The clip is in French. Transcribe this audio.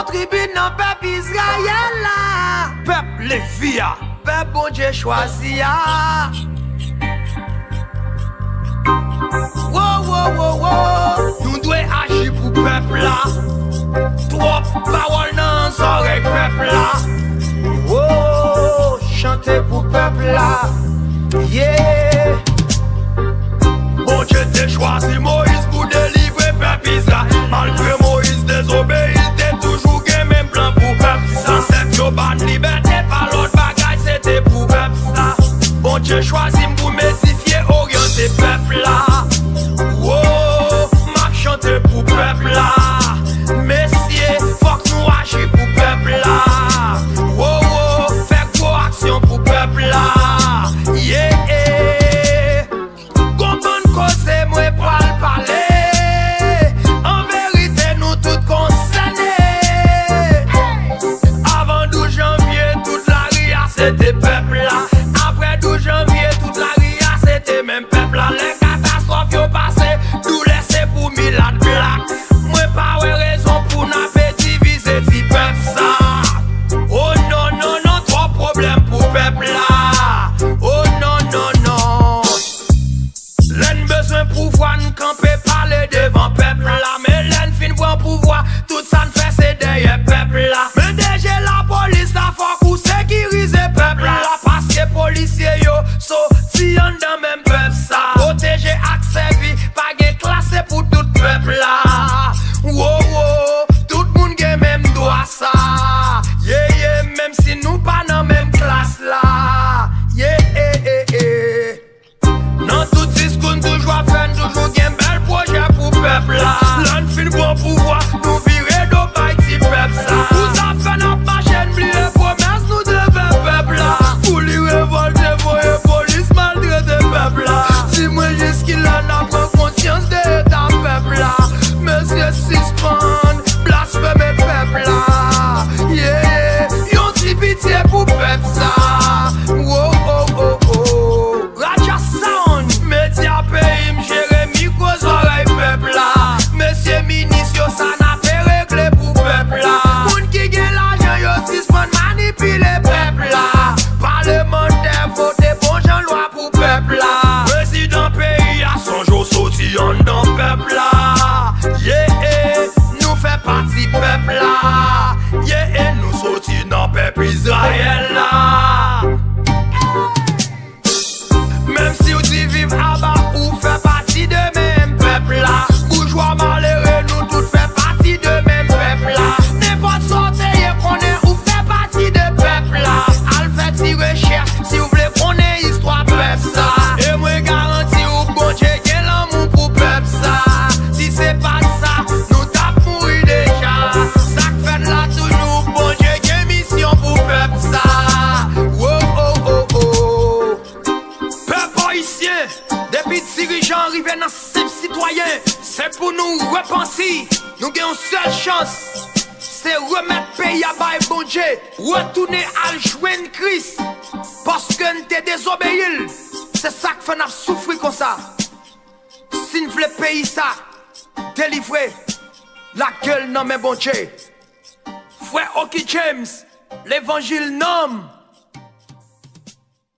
tribune dans peuple Israël là. Peuple Lévia, peuple bon Dieu choisi. Nous devons agir pour peuple là. Trop paroles dans les oreilles peuple là. Chanter pour peuple là. Yeah. Bon Dieu t'a choisi Moïse pour délivrer peuple Israël. Malgré Moïse désobéi, il t'a toujours gagné même plan pour peuple ça. C'est yo ban liberté par l'autre bagaille, c'était pour peuple ça. Bon Dieu choisi pour m'édifier, orienter peuple là. M'a chanté pour peuple là. Messieurs, faut que nous agissions pour peuple là. Faire gros action pour peuple là. Yeah. Moi pour le parler. En vérité nous tous concernés. Avant 12 janvier toute la ria c'était peuple là. Après 12 janvier toute la ria c'était même peuple là. Les catastrophes yo passé nous laisser pour Milad Black. Moi pas raison pour n'a diviser si peuple ça. Oh non non non trop problème pour peuple là. Oh non non non. L'en besoin pouvoir nous camper parler devant peuple là. Mais l'en fin bon pouvoir tout ça ne fait c'est derrière peuple là. Mais déjà la police la faut qu'on sécuriser peuple là. Parce que policiers yo sorti en dans même peuple ça. Protéger accès vie pas gain classé pour tout peuple là. Tout le monde gain même droit ça. Yeah même si nous pas dans même classe là. Yeah non tout discours toujours faire toujours gain bel projet pour peuple là. L'on fin bon pouvoir nous virer d'au baïti peuple ça. Vous a fait notre machine blier promesse nous devons peuple là. Pour lui révolter voyer police maltraiter peuple là. Si moi jusqu'il en a pas conscience de ta peuple là. Monsieur suspend blasphème peuple là. Yeah yon ti pitié pour peuple ça. Raja Sound Media pays Jérémy cause oreille peuple là. Monsieur ministre ça n'a pas réglé pour peuple là. Moun qui gagne l'argent yo suspend manipuler peuple là. Parlementaire voter bon gens loi pour peuple là. Président pays a son jour sorti en dans peuple là. Yeah nous fait partie peuple là. Yeah nous sorti dans peuple Israël là. Même si vous dites vivre à bas ou fait partie de même peuple là. Bourgeois malheureux nous tous fait partie de même peuple là. N'importe sortir qu'on est ou fait partie de peuple là. Al fait tirer cher si vous voulez qu'on ait histoire peuple ça. Et moi garantis ou bon Dieu gagne l'amour pour peuple ça. Si c'est pas ça nous tape mourir déjà. Ça fait là toujours bon Dieu gagne mission pour peuple ça. Depuis dirigeants arrivés dans ces citoyens, c'est pour nous repenser. Nous avons une seule chance, c'est remettre pays à bas bon Dieu. Retourner à joindre Christ. Parce que nous t'es désobéi. C'est ça que fait nous souffrir comme ça. Si nous voulons payer ça, délivrer la gueule non mais bon Dieu. Frère Oki James, l'évangile nomme.